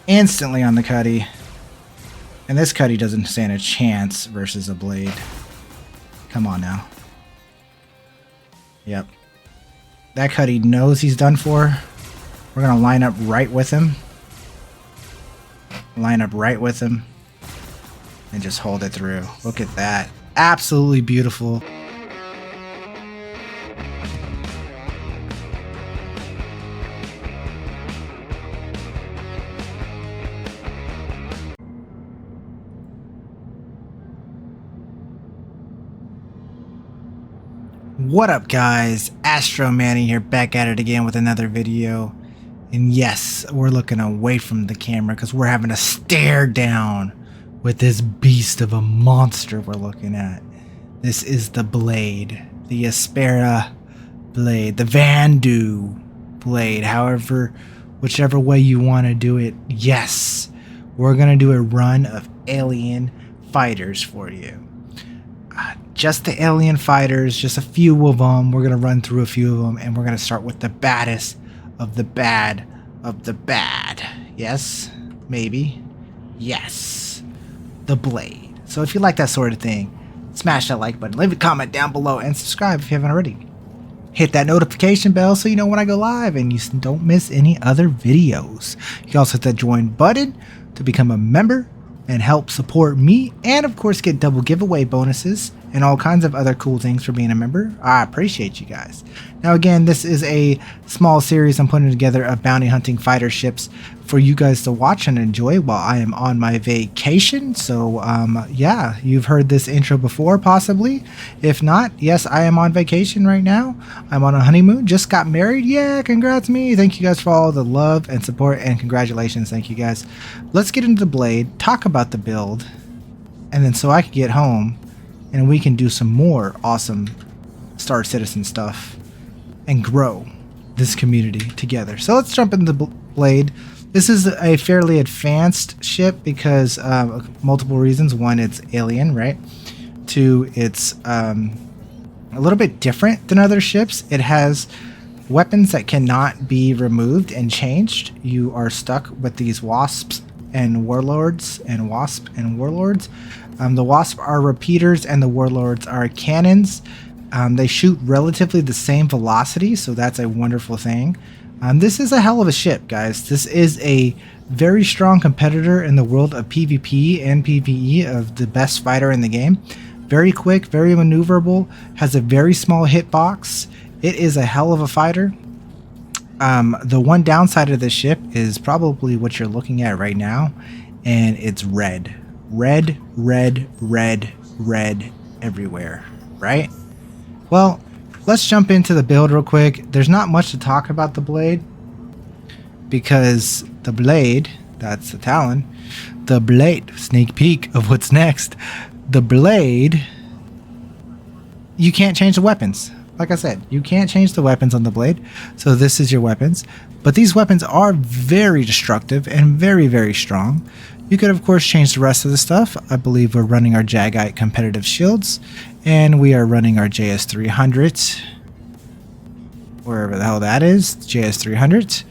instantly on the cutty. And this cutty doesn't stand a chance versus a blade. Come on now. Yep. That cutty knows he's done for. We're going to line up right with him. Line up right with him. And just hold it through. Look at that. Absolutely beautiful. What up guys, Astro Manny here, back at it again with another video. And yes, we're looking away from the camera because we're having a stare down with this beast of a monster we're looking at. This is the blade, the Aspera blade, the Vandu blade, however, whichever way you want to do it. Yes, we're going to do a run of alien fighters for you. Just the alien fighters, just a few of them. We're going to run through a few of them, and we're going to start with the baddest of the bad of the bad. Yes? Maybe? Yes. The blade. So if you like that sort of thing, smash that like button, leave a comment down below, and subscribe if you haven't already. Hit that notification bell so you know when I go live and you don't miss any other videos. You can also hit that join button to become a member and help support me, and of course get double giveaway bonuses and all kinds of other cool things for being a member. I appreciate you guys. Now again, this is a small series I'm putting together of bounty hunting fighter ships for you guys to watch and enjoy while I am on my vacation. So yeah, you've heard this intro before possibly. If not, yes, I am on vacation right now. I'm on a honeymoon, just got married. Yeah, congrats me. Thank you guys for all the love and support, and congratulations. Thank you guys. Let's get into the blade, talk about the build, and then so I can get home and we can do some more awesome Star Citizen stuff and grow this community together. So let's jump into the blade. This is a fairly advanced ship because multiple reasons. One, it's alien, right? Two, it's a little bit different than other ships. It has weapons that cannot be removed and changed. You are stuck with these wasps and warlords and wasp and warlords. The wasp are repeaters and the warlords are cannons. They shoot relatively the same velocity, so that's a wonderful thing. This is a hell of a ship, guys. This is a very strong competitor in the world of PvP and PvE, of the best fighter in the game. Very quick, very maneuverable, has a very small hitbox. It is a hell of a fighter. The one downside of this ship is probably what you're looking at right now, and it's red. Red, red, red, red everywhere, right? Well, let's jump into the build real quick. There's not much to talk about the blade because the blade, that's the Talon, the blade, sneak peek of what's next, the blade, you can't change the weapons. Like I said, you can't change the weapons on the blade, so this is your weapons. But these weapons are very destructive and very, very strong. You could, of course, change the rest of the stuff. I believe we're running our Jagite competitive shields, and we are running our JS300s, wherever the hell that is, JS300s.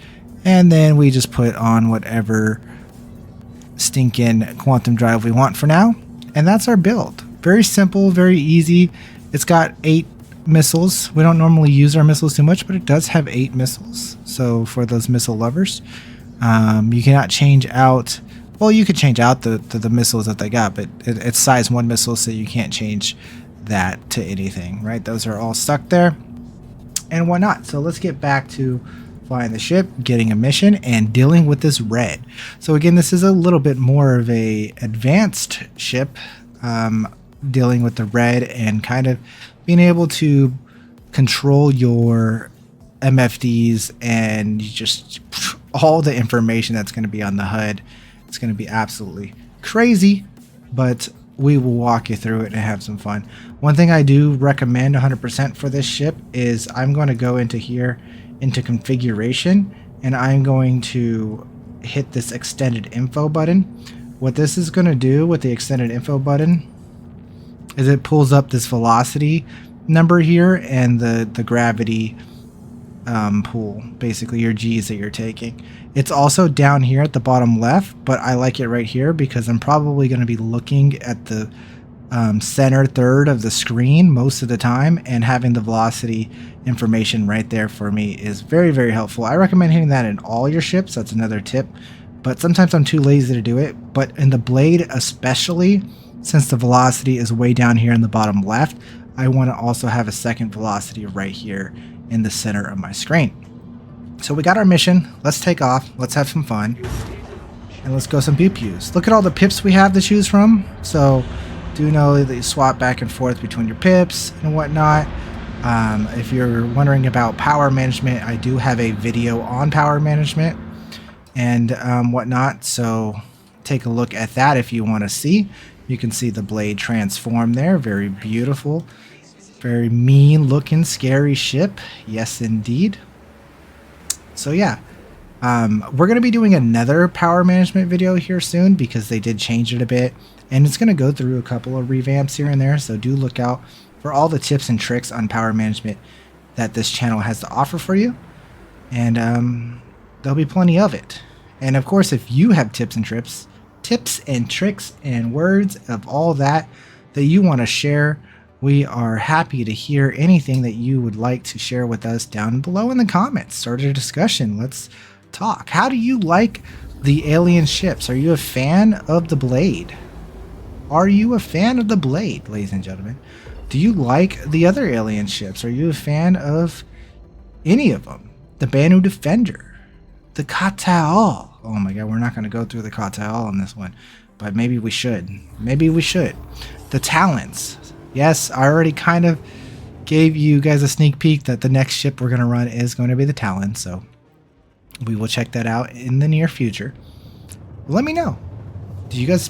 And then we just put on whatever stinking quantum drive we want for now. And that's our build. Very simple, very easy. It's got 8 missiles. We don't normally use our missiles too much, but it does have 8 missiles. So for those missile lovers, you cannot change out, well, you could change out the missiles that they got, but it's size 1 missile, so you can't change that to anything, right? Those are all stuck there and whatnot. So let's get back to flying the ship, getting a mission, and dealing with this red. So again, this is a little bit more of a advanced ship, dealing with the red and kind of being able to control your MFDs and just all the information that's going to be on the HUD. It's going to be absolutely crazy, but we will walk you through it and have some fun. One thing I do recommend 100% for this ship is I'm going to go into here into configuration, and I'm going to hit this extended info button. What this is going to do with the extended info button is it pulls up this velocity number here and the gravity pool, basically your G's that you're taking. It's also down here at the bottom left, but I like it right here because I'm probably going to be looking at the center third of the screen most of the time, and having the velocity information right there for me is very, very helpful. I recommend hitting that in all your ships. That's another tip, but sometimes I'm too lazy to do it. But in the Blade especially, since the velocity is way down here in the bottom left, I want to also have a second velocity right here in the center of my screen. So we got our mission. Let's take off. Let's have some fun. And let's go some pew pews. Look at all the pips we have to choose from. So do know that you swap back and forth between your pips and whatnot. If you're wondering about power management, I do have a video on power management and whatnot. So take a look at that if you want to see. You can see the Blade transform there. Very beautiful. Very mean looking, scary ship. Yes, indeed. So yeah, we're going to be doing another power management video here soon because they did change it a bit. And it's going to go through a couple of revamps here and there. So do look out for all the tips and tricks on power management that this channel has to offer for you. And there'll be plenty of it. And of course, if you have tips and tricks and words of all that you want to share, we are happy to hear anything that you would like to share with us down below in the comments. Start a discussion. Let's talk. How do you like the alien ships? Are you a fan of the Blade? Are you a fan of the Blade, ladies and gentlemen? Do you like the other alien ships? Are you a fan of any of them? The Banu Defender, the Kataal. Oh my god, we're not going to go through the Kataal on this one, but maybe we should. Maybe we should. The Talons. Yes, I already kind of gave you guys a sneak peek that the next ship we're going to run is going to be the Talon, so we will check that out in the near future. Let me know. Do you guys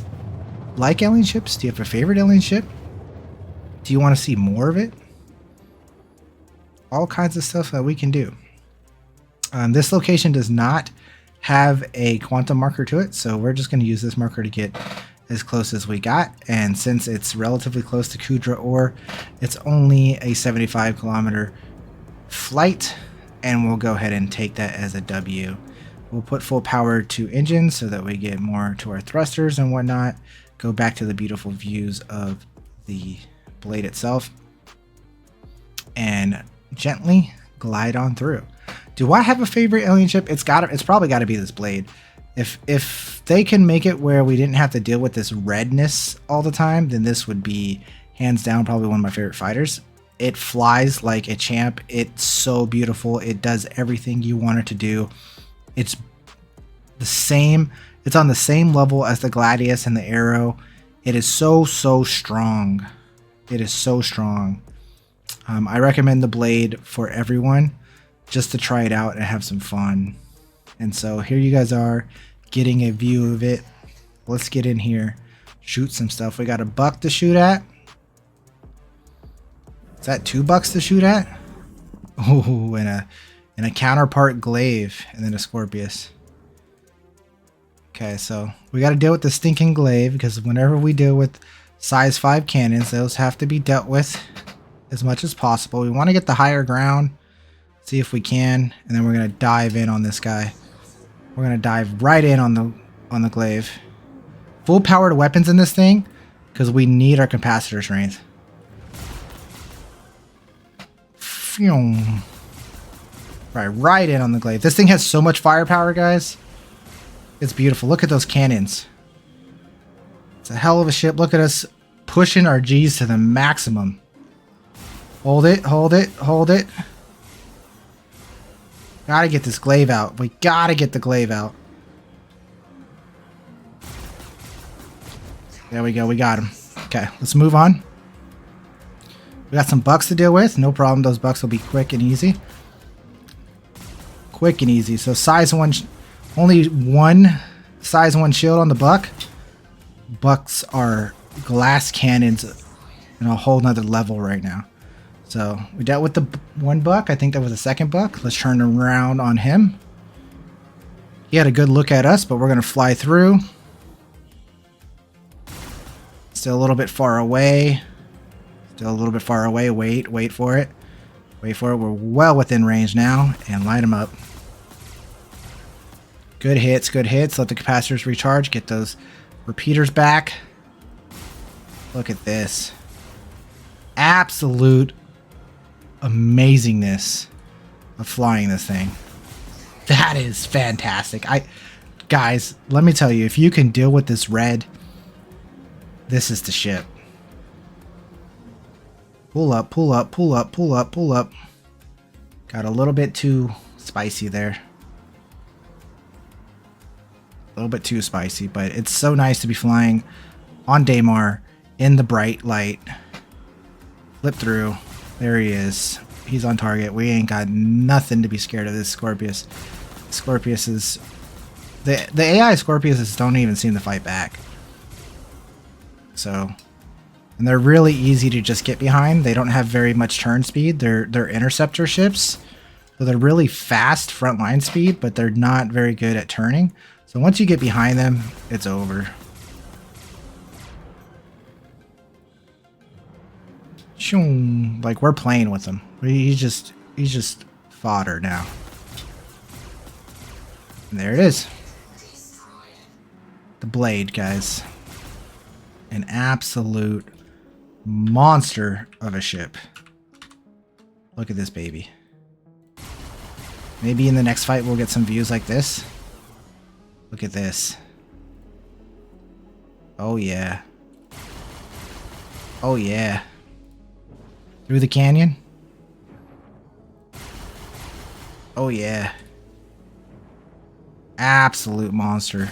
like alien ships? Do you have a favorite alien ship? Do you want to see more of it? All kinds of stuff that we can do. This location does not have a quantum marker to it, so we're just going to use this marker to get as close as we got. And since it's relatively close to Kudra Ore, it's only a 75 kilometer flight, and we'll go ahead and take that as a W. We'll put full power to engines so that we get more to our thrusters and whatnot. Go back to the beautiful views of the Blade itself and gently glide on through. Do I have a favorite alien ship? It's probably got to be this Blade. If they can make it where we didn't have to deal with this redness all the time, then this would be hands down probably one of my favorite fighters. It flies like a champ. It's so beautiful. It does everything you want it to do. It's the same. It's on the same level as the Gladius and the Arrow. It is so strong. It is so strong. I recommend the Blade for everyone just to try it out and have some fun. And so here you guys are getting a view of it. Let's get in here, shoot some stuff. We got a buck to shoot at. Is that 2 bucks to shoot at? Oh, and a counterpart glaive, and then a Scorpius. Okay, so we got to deal with the stinking glaive because whenever we deal with size 5 cannons, those have to be dealt with as much as possible. We want to get the higher ground, see if we can, and then we're going to dive in on this guy. We're going to dive right in on the glaive. Full powered weapons in this thing because we need our capacitor strength. Right in on the glaive. This thing has so much firepower, guys. It's beautiful. Look at those cannons. It's a hell of a ship. Look at us pushing our G's to the maximum. Hold it, hold it, hold it. Gotta get this glaive out. We gotta get the glaive out. There we go. We got him. Okay, let's move on. We got some bucks to deal with. No problem. Those bucks will be quick and easy. Quick and easy. So size 1, only one size 1 shield on the buck. Bucks are glass cannons in a whole nother level right now. So we dealt with the 1 buck. I think that was the 2nd buck. Let's turn around on him. He had a good look at us, but we're going to fly through. Still a little bit far away. Still a little bit far away. Wait for it. Wait for it. We're well within range now, and light them up. Good hits, good hits. Let the capacitors recharge. Get those repeaters back. Look at this. Absolute amazingness of flying this thing. That is fantastic. Guys, let me tell you, if you can deal with this red, this is the ship. Pull up, pull up, pull up, pull up, pull up. Got a little bit too spicy there. A little bit too spicy, but it's so nice to be flying on Daymar in the bright light. Flip through. There he is. He's on target. We ain't got nothing to be scared of this Scorpius. Scorpius is... The AI Scorpiuses don't even seem to fight back. So... And they're really easy to just get behind. They don't have very much turn speed. They're interceptor ships. So they're really fast frontline speed, but they're not very good at turning. So once you get behind them, it's over. Shoom. Like, we're playing with him. He's just fodder now. And there it is. The blade, guys. An absolute monster of a ship. Look at this baby. Maybe in the next fight we'll get some views like this. Look at this. Oh yeah. Oh yeah. Through the canyon. Oh yeah. Absolute monster.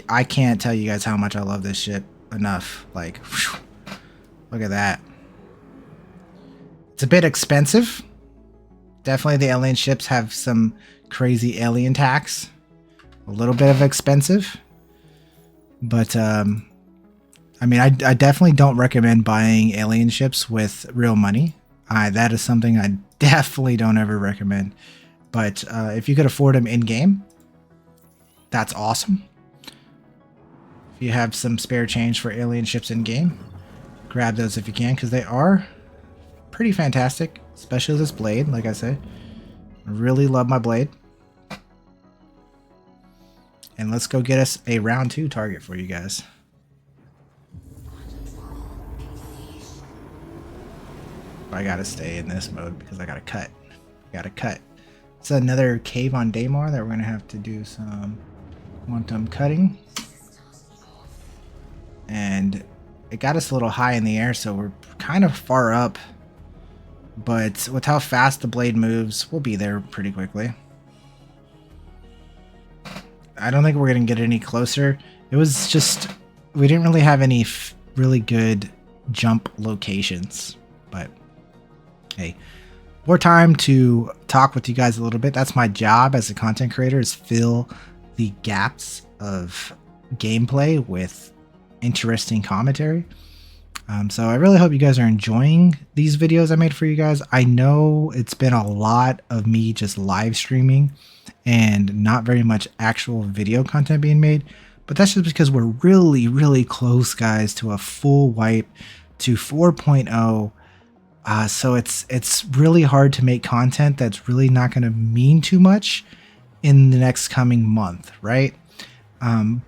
I can't tell you guys how much I love this ship enough. Like, whew, look at that. It's a bit expensive. Definitely the alien ships have some crazy alien tax. A little bit of expensive. But, I mean, I definitely don't recommend buying alien ships with real money. That is something I definitely don't ever recommend. But if you could afford them in-game, that's awesome. If you have some spare change for alien ships in-game, grab those if you can, because they are pretty fantastic, especially this blade, like I said. I really love my blade. And let's go get us a round 2 target for you guys. I gotta stay in this mode because I gotta cut. Gotta cut. It's another cave on Daymar that we're gonna have to do some quantum cutting. And it got us a little high in the air, so we're kind of far up. But with how fast the blade moves, we'll be there pretty quickly. I don't think we're going to get any closer. It was just, we didn't really have any really good jump locations. But hey, more time to talk with you guys a little bit. That's my job as a content creator, is fill the gaps of gameplay with interesting commentary. So I really hope you guys are enjoying these videos I made for you guys. I know it's been a lot of me just live streaming and not very much actual video content being made, but that's just because we're really close, guys, to a full wipe to 4.0. So it's really hard to make content that's really not going to mean too much in the next coming month, right?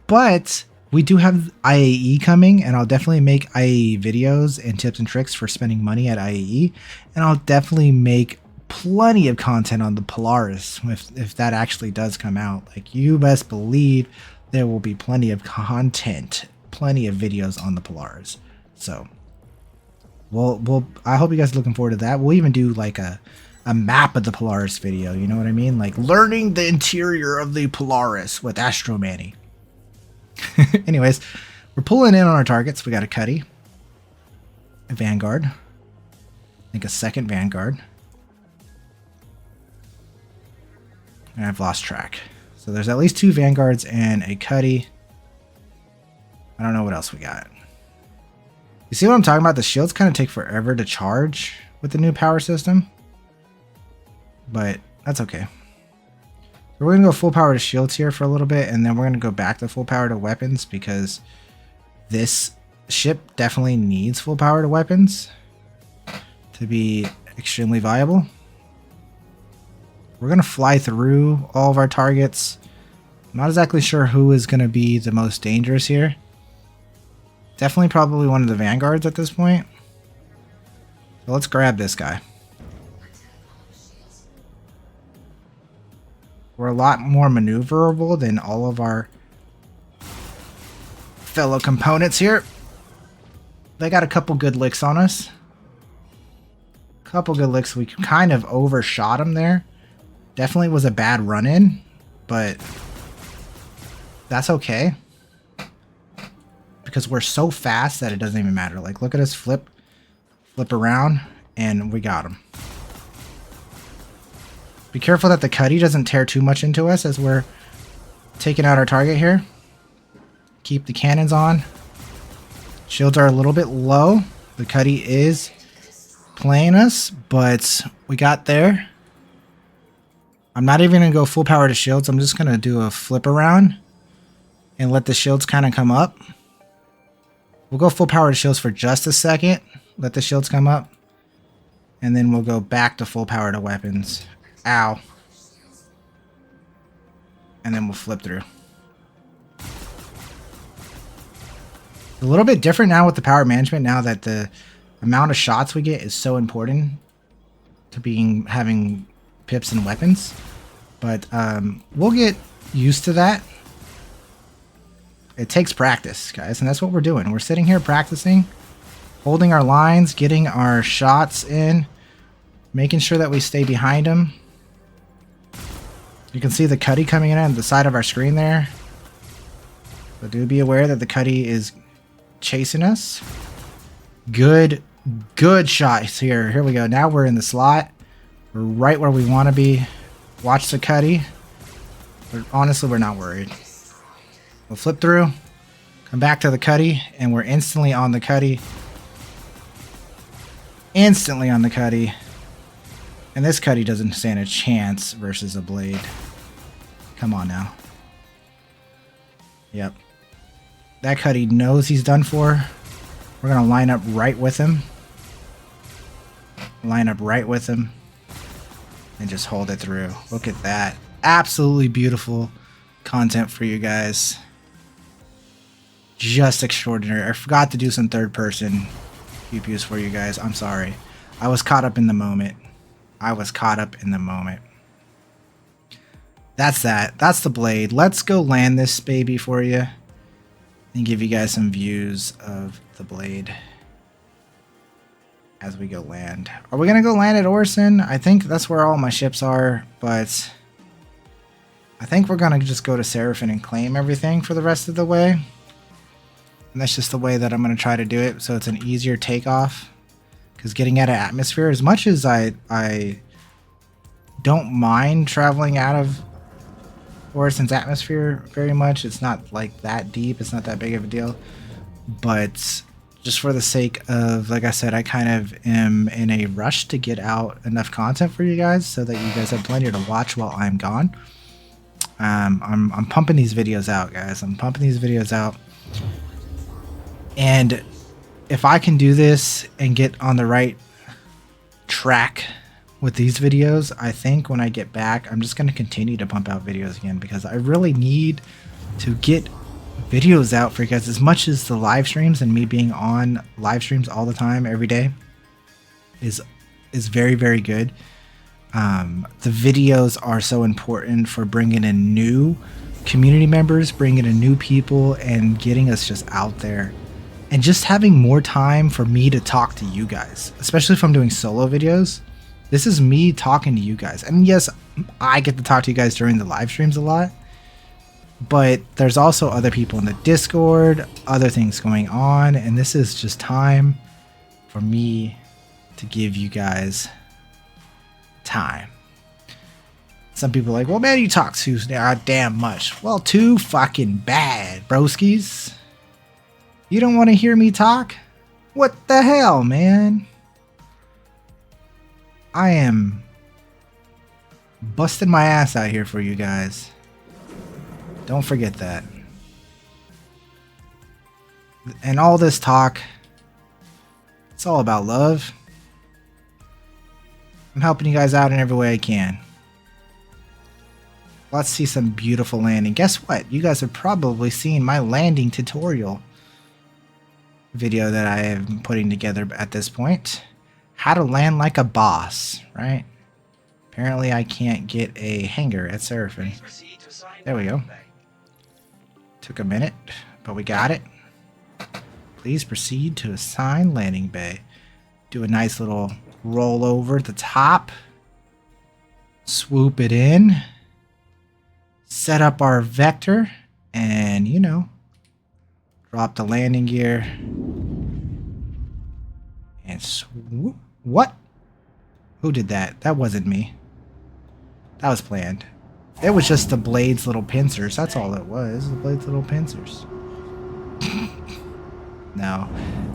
But we do have IAE coming, and I'll definitely make IAE videos and tips and tricks for spending money at IAE, and I'll definitely make plenty of content on the Polaris if that actually does come out. Like, you best believe there will be plenty of content, plenty of videos on the Polaris. So I hope you guys are looking forward to that. We'll even do like a map of the Polaris video, you know what I mean? Like learning the interior of the Polaris with Astro Manny. Anyways, we're pulling in on our targets. We got a Cuddy, a Vanguard, I think a second Vanguard, and I've lost track. So there's at least 2 Vanguards and a Cuddy. I don't know what else we got. You see what I'm talking about? The shields kind of take forever to charge with the new power system, but that's okay. We're going to go full power to shields here for a little bit, and then we're going to go back to full power to weapons, because this ship definitely needs full powered weapons to be extremely viable. We're going to fly through all of our targets. I'm not exactly sure who is going to be the most dangerous here. Definitely probably one of the vanguards at this point. So let's grab this guy. We're a lot more maneuverable than all of our fellow components here. They got a couple good licks on us. Couple good licks. We kind of overshot them there. Definitely was a bad run-in, but that's okay. Because we're so fast that it doesn't even matter. Like, look at us flip around, and we got him. Be careful that the cutty doesn't tear too much into us as we're taking out our target here. Keep the cannons on. Shields are a little bit low. The cutty is playing us, but we got there. I'm not even going to go full power to shields. I'm just going to do a flip around and let the shields kind of come up. We'll go full power to shields for just a second. Let the shields come up. And then we'll go back to full power to weapons. Ow. And then we'll flip through. A little bit different now with the power management, now that the amount of shots we get is so important to having pips and weapons. But we'll get used to that. It takes practice, guys, and that's what we're doing. We're sitting here practicing, holding our lines, getting our shots in, making sure that we stay behind them. You can see the cutty coming in on the side of our screen there. But do be aware that the cutty is chasing us. Good shots here. Here we go. Now we're in the slot. We're right where we want to be. Watch the cutty. But honestly, we're not worried. We'll flip through, come back to the cutty, and we're instantly on the cutty. Instantly on the cutty. And this cutty doesn't stand a chance versus a blade. Come on now. Yep. That cutty knows he's done for. We're going to line up right with him. Line up right with him. And just hold it through. Look at that. Absolutely beautiful content for you guys. Just extraordinary. I forgot to do some third person pew-pews for you guys. I'm sorry. I was caught up in the moment. That's that. That's the blade. Let's go land this baby for you and give you guys some views of the blade as we go land. Are we going to go land at Orson? I think that's where all my ships are, but I think we're going to just go to Seraphim and claim everything for the rest of the way. And that's just the way that I'm going to try to do it, so it's an easier takeoff. Because getting out of atmosphere, as much as I don't mind traveling out of Orson's atmosphere very much, it's not like that deep, it's not that big of a deal. But just for the sake of, like I said, I kind of am in a rush to get out enough content for you guys so that you guys have plenty to watch while I'm gone. I'm pumping these videos out, guys. I'm pumping these videos out. And if I can do this and get on the right track with these videos, I think when I get back, I'm just going to continue to pump out videos again, because I really need to get videos out for you guys. As much as the live streams and me being on live streams all the time, every day, is very, very good. The videos are so important for bringing in new community members, bringing in new people, and getting us just out there. And just having more time for me to talk to you guys, especially if I'm doing solo videos. This is me talking to you guys. And yes, I get to talk to you guys during the live streams a lot, but there's also other people in the Discord, other things going on, and this is just time for me to give you guys time. Some people are like, well, man, you talk too damn much. Well, too fucking bad, broskies. You don't want to hear me talk? What the hell, man? I am busting my ass out here for you guys. Don't forget that. And all this talk, it's all about love. I'm helping you guys out in every way I can. Let's see some beautiful landing. Guess what? You guys have probably seen my landing tutorial video that I am putting together at this point. How to land like a boss, right? Apparently I can't get a hanger at Seraphim. There we go. Took a minute, but we got it. Please proceed to assign landing bay. Do a nice little roll over at the top. Swoop it in. Set up our vector. And, you know, drop the landing gear. And swoop. What? Who did that? That wasn't me. That was planned. It was just the blade's little pincers. That's all it was. The blade's little pincers. No.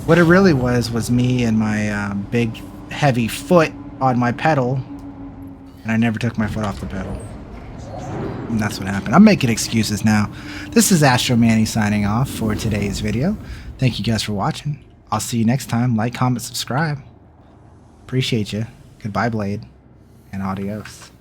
What it really was me and my big, heavy foot on my pedal. And I never took my foot off the pedal. And that's what happened. I'm making excuses now. This is Astro Manny signing off for today's video. Thank you guys for watching. I'll see you next time. Like, comment, subscribe. Appreciate you. Goodbye, Blade. And adios.